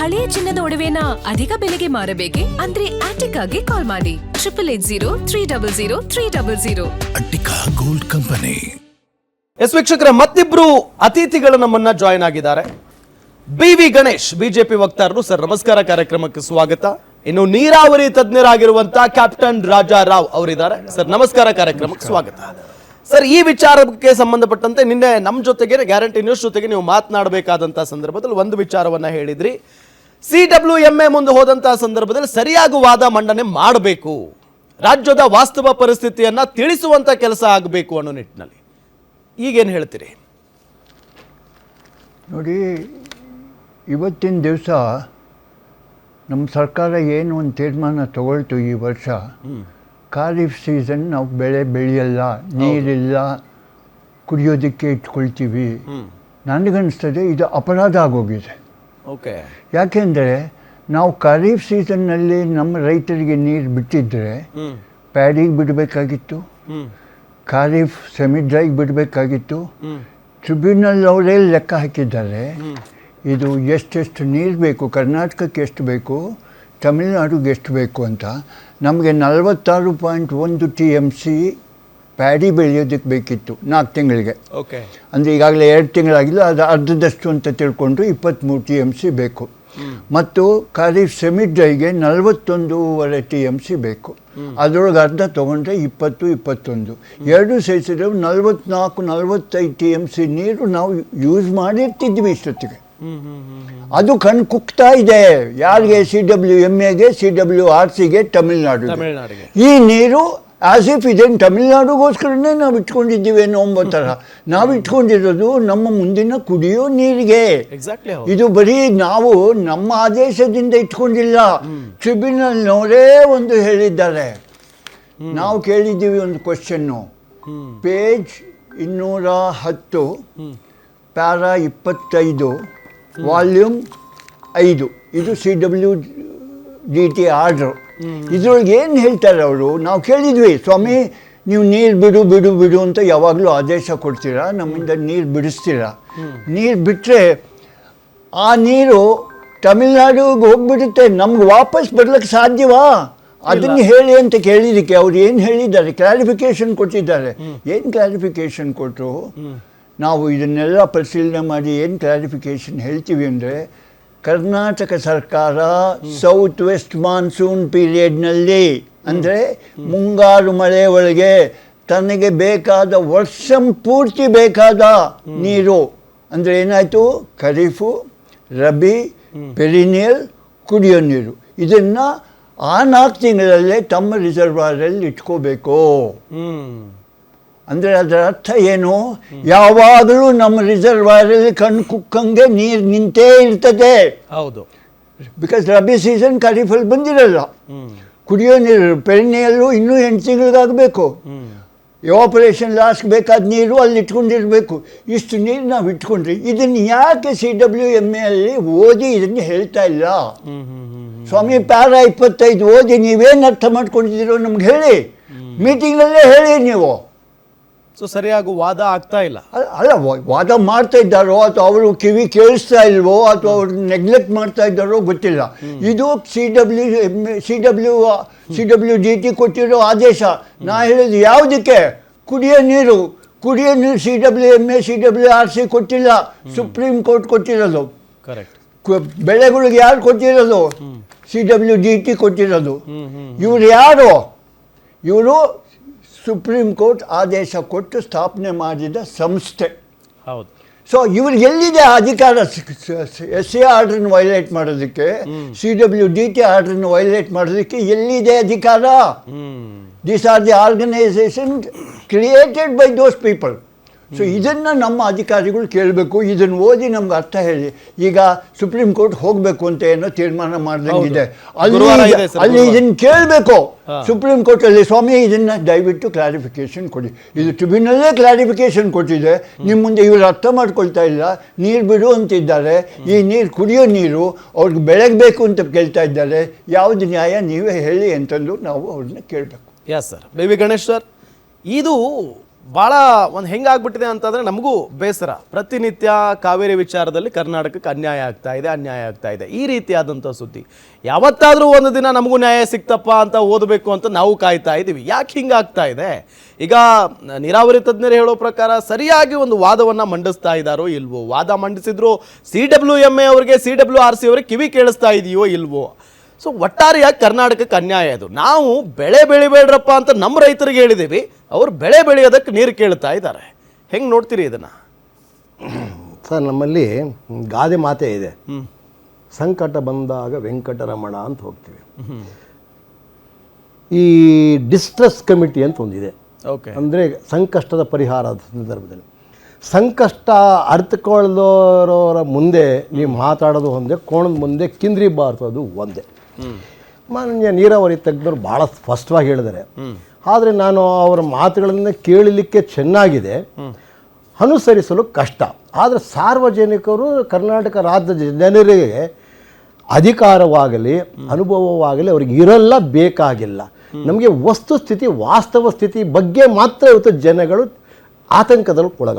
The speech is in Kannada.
ಹಳೆಯ ಚಿನ್ನದ ಒಡವೆನ ಅಧಿಕ ಬೆಲೆಗೆ ಮಾರಬೇಕೆ ಅಂದ್ರೆ ಆಟಿಕಾಗೆ ಕಾಲ್ ಮಾಡಿ 8880300300. Attica gold company. ವೀಕ್ಷಕರ ಮತ್ತಿಬ್ರು ಅತಿಥಿಗಳು ನಮ್ಮನ್ನ ಜಾಯಿನ್ ಆಗಿದ್ದಾರೆ. BV ಗಣೇಶ್ ಬಿಜೆಪಿ ವಕ್ತಾರರು. ಸರ್ ನಮಸ್ಕಾರ, ಕಾರ್ಯಕ್ರಮಕ್ಕೆ ಸ್ವಾಗತ. ಇನ್ನು ನೀರಾವರಿ ತಜ್ಞರಾಗಿರುವಂತಹ ಕ್ಯಾಪ್ಟನ್ ರಾಜಾರಾವ್ ಅವರಿದ್ದಾರೆ. ಸರ್ ನಮಸ್ಕಾರ, ಕಾರ್ಯಕ್ರಮಕ್ಕೆ ಸ್ವಾಗತ. ಸರ್, ಈ ವಿಚಾರಕ್ಕೆ ಸಂಬಂಧಪಟ್ಟಂತೆ ನಿನ್ನೆ ನಮ್ಮ ಜೊತೆಗೆ ಗ್ಯಾರಂಟಿ ನ್ಯೂಸ್ ಜೊತೆಗೆ ನೀವು ಮಾತನಾಡಬೇಕಾದಂತಹ ಸಂದರ್ಭದಲ್ಲಿ ಒಂದು ವಿಚಾರವನ್ನ ಹೇಳಿದ್ರಿ. CWMA ಮುಂದೆ ಹೋದಂತಹ ಸಂದರ್ಭದಲ್ಲಿ ಸರಿಯಾಗಿ ವಾದ ಮಂಡನೆ ಮಾಡಬೇಕು, ರಾಜ್ಯದ ವಾಸ್ತವ ಪರಿಸ್ಥಿತಿಯನ್ನ ತಿಳಿಸುವಂತ ಕೆಲಸ ಆಗಬೇಕು ಅನ್ನೋ ನಿಟ್ಟಿನಲ್ಲಿ ಈಗೇನು ಹೇಳ್ತೀರಿ? ನೋಡಿ, ಇವತ್ತಿನ ದಿವಸ ನಮ್ಮ ಸರ್ಕಾರ ಏನು ಒಂದು ತೀರ್ಮಾನ ತಗೊಳ್ತು ಈ ವರ್ಷ, ಖಾರಿಫ್ ಸೀಸನ್ ನಾವು ಬೆಳೆ ಬೆಳೆಯಲ್ಲ, ನೀರಿಲ್ಲ, ಕುಡಿಯೋದಕ್ಕೆ ಇಟ್ಕೊಳ್ತೀವಿ. ನನಗನ್ನಿಸ್ತದೆ ಇದು ಅಪರಾಧ ಆಗೋಗಿದೆ. ಓಕೆ, ಯಾಕೆಂದರೆ ನಾವು ಖಾರಿಫ್ ಸೀಸನ್ನಲ್ಲಿ ನಮ್ಮ ರೈತರಿಗೆ ನೀರು ಬಿಟ್ಟಿದ್ದರೆ ಪ್ಯಾಡಿಗೆ ಬಿಡಬೇಕಾಗಿತ್ತು, ಖಾರಿಫ್ ಸೆಮಿ ಡ್ರೈಗೆ ಬಿಡಬೇಕಾಗಿತ್ತು. ಟ್ರಿಬ್ಯುನಲ್ ಅವರೇ ಲೆಕ್ಕ ಹಾಕಿದ್ದಾರೆ ಇದು ಎಷ್ಟೆಷ್ಟು ನೀರು ಬೇಕು, ಕರ್ನಾಟಕಕ್ಕೆ ಎಷ್ಟು ಬೇಕು, ತಮಿಳುನಾಡಿಗೆ ಎಷ್ಟು ಬೇಕು ಅಂತ. ನಮಗೆ 46.1 TMC ಪ್ಯಾಡಿ ಬೆಳೆಯೋದಕ್ಕೆ ಬೇಕಿತ್ತು 4 ತಿಂಗಳಿಗೆ. ಓಕೆ, ಅಂದರೆ ಈಗಾಗಲೇ 2 ತಿಂಗಳಾಗಿಲ್ಲ, ಅದು ಅರ್ಧದಷ್ಟು ಅಂತ ತಿಳ್ಕೊಂಡು 23 TMC ಬೇಕು. ಮತ್ತು ಖಾರಿಫ್ ಸೆಮಿ ಡ್ರೈಗೆ 41.5 TMC ಬೇಕು. ಅದರೊಳಗೆ ಅರ್ಧ ತೊಗೊಂಡ್ರೆ 20-21 ಎರಡು ಸೇರಿಸಿದ್ರೆ 44-45 TMC ನೀರು ನಾವು ಯೂಸ್ ಮಾಡಿರ್ತಿದ್ವಿ ಇಷ್ಟೊತ್ತಿಗೆ. ಅದು ಕಣ್ಣು ಕುಕ್ತಾ ಇದೆ ಯಾರಿಗೆ? CWMAಗೆ, CWRCಗೆ, ತಮಿಳುನಾಡಿಗೆ. ಈ ನೀರು ಆಸ್ ಇಫ್ ಇದೇನು ತಮಿಳುನಾಡಿಗೋಸ್ಕರನೇ ನಾವು ಇಟ್ಕೊಂಡಿದ್ದೀವಿ ಅನ್ನೋ ಥರ ನಾವು ಇಟ್ಕೊಂಡಿರೋದು ನಮ್ಮ ಮುಂದಿನ ಕುಡಿಯೋ ನೀರಿಗೆ. ಇದು ಬರೀ ನಾವು ನಮ್ಮ ಆದೇಶದಿಂದ ಇಟ್ಕೊಂಡಿಲ್ಲ, ಟ್ರಿಬ್ಯುನಲ್ನವರೇ ಒಂದು ಹೇಳಿದ್ದಾರೆ. ನಾವು ಕೇಳಿದ್ದೀವಿ ಒಂದು ಕ್ವಶನ್ನು, ಪೇಜ್ 210 ಪ್ಯಾರಾ 25 ವಾಲ್ಯೂಮ್ 5, ಇದು CWDT ಆರ್ಡ್ರು. ಇದ್ರೊಳಗೆ ಏನು ಹೇಳ್ತಾರೆ ಅವರು? ನಾವು ಕೇಳಿದ್ವಿ, ಸ್ವಾಮಿ ನೀವು ನೀರು ಬಿಡು ಅಂತ ಯಾವಾಗಲೂ ಆದೇಶ ಕೊಡ್ತೀರಾ, ನಮ್ಮಿಂದ ನೀರು ಬಿಡಿಸ್ತೀರಾ. ನೀರು ಬಿಟ್ಟರೆ ಆ ನೀರು ತಮಿಳ್ನಾಡಿಗೆ ಹೋಗ್ಬಿಡುತ್ತೆ, ನಮ್ಗೆ ವಾಪಸ್ ಬರ್ಲಿಕ್ಕೆ ಸಾಧ್ಯವಾ? ಅದನ್ನು ಹೇಳಿ ಅಂತ ಕೇಳಿದ್ದಕ್ಕೆ ಅವ್ರು ಏನು ಹೇಳಿದ್ದಾರೆ, ಕ್ಲಾರಿಫಿಕೇಶನ್ ಕೊಟ್ಟಿದ್ದಾರೆ. ಏನು ಕ್ಲಾರಿಫಿಕೇಶನ್ ಕೊಟ್ಟರು? ನಾವು ಇದನ್ನೆಲ್ಲ ಪರಿಶೀಲನೆ ಮಾಡಿ ಏನು ಕ್ಲಾರಿಫಿಕೇಶನ್ ಹೇಳ್ತೀವಿ ಅಂದರೆ, ಕರ್ನಾಟಕ ಸರ್ಕಾರ ಸೌತ್ ವೆಸ್ಟ್ ಮಾನ್ಸೂನ್ ಪೀರಿಯಡ್ನಲ್ಲಿ, ಅಂದರೆ ಮುಂಗಾರು ಮಳೆ ಒಳಗೆ ತನಗೆ ಬೇಕಾದ ವರ್ಷ ಪೂರ್ತಿ ಬೇಕಾದ ನೀರು, ಅಂದರೆ ಏನಾಯಿತು, ಖರೀಫು, ರಬಿ, ಪೆರಿನಿಯಲ್, ಕುಡಿಯೋ ನೀರು, ಇದನ್ನು ಆ 4 ತಿಂಗಳಲ್ಲೇ ತಮ್ಮ ರಿಸರ್ವಾರಲ್ಲಿ ಇಟ್ಕೋಬೇಕು. ಅಂದರೆ ಅದರ ಅರ್ಥ ಏನು? ಯಾವಾಗಲೂ ನಮ್ಮ ರಿಸರ್ವಾಯರಲ್ಲಿ ಕಣ್ಣು ಕುಕ್ಕಂಗೆ ನೀರು ನಿಂತೇ ಇರ್ತದೆ. ಹೌದು, ಬಿಕಾಸ್ ರಬಿ ಸೀಸನ್ ಖರೀಫಲ್ಲಿ ಬಂದಿರಲ್ಲ. ಕುಡಿಯೋ ನೀರು ಪೆರಿನಿಯಲ್ಲು ಇನ್ನೂ 8 ತಿಂಗಳಿಗಾಗಬೇಕು. ಎವಾಪರೇಷನ್ ಲಾಸ್ಗೆ ಬೇಕಾದ ನೀರು ಅಲ್ಲಿ ಇಟ್ಕೊಂಡಿರಬೇಕು. ಇಷ್ಟು ನೀರು ನಾವು ಇಟ್ಕೊಂಡ್ರಿ ಇದನ್ನು ಯಾಕೆ CWMA ಅಲ್ಲಿ ಓದಿ ಇದನ್ನು ಹೇಳ್ತಾ ಇಲ್ಲ? ಸ್ವಾಮಿ ಪ್ಯಾರಾ 25 ಓದಿ ನೀವೇನು ಅರ್ಥ ಮಾಡ್ಕೊಂಡಿದ್ದೀರೋ ನಮ್ಗೆ ಹೇಳಿ, ಮೀಟಿಂಗ್ನಲ್ಲೇ ಹೇಳಿ ನೀವು. ಸೊ ಸರಿಯಾಗಿ ವಾದ ಆಗ್ತಾ ಇಲ್ಲ. ಅಲ್ಲ, ವಾದ ಮಾಡ್ತಾ ಇದ್ದಾರೋ ಅಥವಾ ಅವರು ಕಿವಿ ಕೇಳಿಸ್ತಾ ಇಲ್ವೋ ಅಥವಾ ಅವ್ರು ನೆಗ್ಲೆಕ್ಟ್ ಮಾಡ್ತಾ ಇದ್ದಾರೋ ಗೊತ್ತಿಲ್ಲ. ಇದು CWDT ಕೊಟ್ಟಿರೋ ಆದೇಶ. ನಾ ಹೇಳಿದ್ದು ಯಾವುದಕ್ಕೆ? ಕುಡಿಯೋ ನೀರು CWMA CWRC ಕೊಟ್ಟಿಲ್ಲ, ಸುಪ್ರೀಂ ಕೋರ್ಟ್ ಕೊಟ್ಟಿರೋದು. ಕರೆಕ್ಟ್. ಬೆಳೆಗಳಿಗೆ ಯಾರು ಕೊಟ್ಟಿರೋದು? CWDT ಕೊಟ್ಟಿರೋದು. ಇವರು ಯಾರು? ಇವರು ಸುಪ್ರೀಂ ಕೋರ್ಟ್ ಆದೇಶ ಕೊಟ್ಟು ಸ್ಥಾಪನೆ ಮಾಡಿದ ಸಂಸ್ಥೆ. ಹೌದು. ಸೊ ಇವ್ರಿಗೆ ಎಲ್ಲಿದೆ ಅಧಿಕಾರ? SC ಆರ್ಡ್ರನ್ನು ವೈಲೇಟ್ ಮಾಡೋದಕ್ಕೆ, CWDT ಆರ್ಡ್ರನ್ನು ವೈಲೇಟ್ ಮಾಡೋದಕ್ಕೆ ಎಲ್ಲಿದೆ ಅಧಿಕಾರ? These are the organisation created by those people. So ಇದನ್ನು ನಮ್ಮ ಅಧಿಕಾರಿಗಳು ಕೇಳಬೇಕು. ಇದನ್ನು ಓದಿ ನಮ್ಗೆ ಅರ್ಥ ಹೇಳಿ. ಈಗ ಸುಪ್ರೀಂ ಕೋರ್ಟ್ ಹೋಗಬೇಕು ಅಂತ ಏನೋ ತೀರ್ಮಾನ ಮಾಡ್ದಂಗಿದೆ, ಅಲ್ಲಿ ಇದನ್ನು ಕೇಳಬೇಕು ಸುಪ್ರೀಂ ಕೋರ್ಟಲ್ಲಿ. ಸ್ವಾಮಿ ಇದನ್ನು ದಯವಿಟ್ಟು ಕ್ಲಾರಿಫಿಕೇಶನ್ ಕೊಡಿ. ಇದು ಟ್ರಿಬ್ಯುನಲ್ಲೇ ಕ್ಲಾರಿಫಿಕೇಶನ್ ಕೊಟ್ಟಿದೆ, ನಿಮ್ಮ ಮುಂದೆ ಇವರು ಅರ್ಥ ಮಾಡ್ಕೊಳ್ತಾ ಇಲ್ಲ. ನೀರು ಬಿಡು ಅಂತಿದ್ದಾರೆ, ಈ ನೀರು ಕುಡಿಯೋ ನೀರು ಅವ್ರಿಗೆ ಬೆಳಗಬೇಕು ಅಂತ ಕೇಳ್ತಾ ಇದ್ದಾರೆ. ಯಾವುದು ನ್ಯಾಯ ನೀವೇ ಹೇಳಿ ಅಂತಂದು ನಾವು ಅವ್ರನ್ನ ಕೇಳಬೇಕು. Yes sir. BV Ganesh sir, ಇದು ಭಾಳ ಒಂದು ಹೆಂಗಾಗ್ಬಿಟ್ಟಿದೆ ಅಂತಂದರೆ ನಮಗೂ ಬೇಸರ. ಪ್ರತಿನಿತ್ಯ ಕಾವೇರಿ ವಿಚಾರದಲ್ಲಿ ಕರ್ನಾಟಕಕ್ಕೆ ಅನ್ಯಾಯ ಆಗ್ತಾ ಇದೆ ಈ ರೀತಿಯಾದಂಥ ಸುದ್ದಿ. ಯಾವತ್ತಾದರೂ ಒಂದು ದಿನ ನಮಗೂ ನ್ಯಾಯ ಸಿಕ್ತಪ್ಪ ಅಂತ ಓದಬೇಕು ಅಂತ ನಾವು ಕಾಯ್ತಾ ಇದ್ದೀವಿ. ಯಾಕೆ ಹಿಂಗಾಗ್ತಾ ಇದೆ? ಈಗ ನೀರಾವರಿ ತಜ್ಞರು ಹೇಳೋ ಪ್ರಕಾರ ಸರಿಯಾಗಿ ಒಂದು ವಾದವನ್ನು ಮಂಡಿಸ್ತಾ ಇದ್ದಾರೋ ಇಲ್ವೋ, ವಾದ ಮಂಡಿಸಿದ್ರು CWMA ಅವರಿಗೆ CWRC ಅವರಿಗೆ ಕಿವಿ ಕೇಳಿಸ್ತಾ ಇದೆಯೋ ಇಲ್ವೋ. ಸೊ ಒಟ್ಟಾರೆಯಾಗಿ ಕರ್ನಾಟಕಕ್ಕೆ ಅನ್ಯಾಯ ಅದು. ನಾವು ಬೆಳೆ ಬೆಳಿಬೇಡ್ರಪ್ಪ ಅಂತ ನಮ್ಮ ರೈತರಿಗೆ ಹೇಳಿದ್ದೀವಿ, ಅವ್ರು ಬೆಳೆ ಬೆಳೆಯೋದಕ್ಕೆ ನೀರು ಕೇಳ್ತಾ ಇದ್ದಾರೆ. ಹೆಂಗೆ ನೋಡ್ತೀರಿ ಇದನ್ನು? ಸರ್, ನಮ್ಮಲ್ಲಿ ಗಾದೆ ಮಾತೇ ಇದೆ, ಸಂಕಟ ಬಂದಾಗ ವೆಂಕಟರಮಣ ಅಂತ ಹೋಗ್ತೀವಿ. ಈ ಡಿಸ್ಟ್ರೆಸ್ ಕಮಿಟಿ ಅಂತ ಒಂದಿದೆ. ಓಕೆ, ಅಂದರೆ ಸಂಕಷ್ಟದ ಪರಿಹಾರದ ಸಂದರ್ಭದಲ್ಲಿ ಸಂಕಷ್ಟ ಅರ್ಥಕೊಳ್ಳೋರ ಮುಂದೆ ನೀವು ಮಾತಾಡೋದು ಒಂದೇ, ಕೋಣದ ಮುಂದೆ ಕಿಂದ್ರಿ ಬಾರಿಸೋದು ಒಂದೇ. ಮಾನ್ಯ ನೀರಾವರಿ ತಜ್ಞರು ಭಾಳ ಸ್ಪಷ್ಟವಾಗಿ ಹೇಳಿದ್ದಾರೆ. ಆದರೆ ನಾನು ಅವರ ಮಾತುಗಳನ್ನು ಕೇಳಲಿಕ್ಕೆ ಚೆನ್ನಾಗಿದೆ, ಅನುಸರಿಸಲು ಕಷ್ಟ. ಆದರೆ ಸಾರ್ವಜನಿಕರು, ಕರ್ನಾಟಕ ರಾಜ್ಯದ ಜನರಿಗೆ ಅಧಿಕಾರವಾಗಲಿ ಅನುಭವವಾಗಲಿ ಅವ್ರಿಗೆ ಇರಲ್ಲ, ಬೇಕಾಗಿಲ್ಲ. ನಮಗೆ ವಸ್ತುಸ್ಥಿತಿ, ವಾಸ್ತವ ಸ್ಥಿತಿ ಬಗ್ಗೆ ಮಾತ್ರ ಇವತ್ತು ಜನಗಳು ಆತಂಕದಲ್ಲಿ ಒಳಗಾಗಿದ್ದಾರೆ.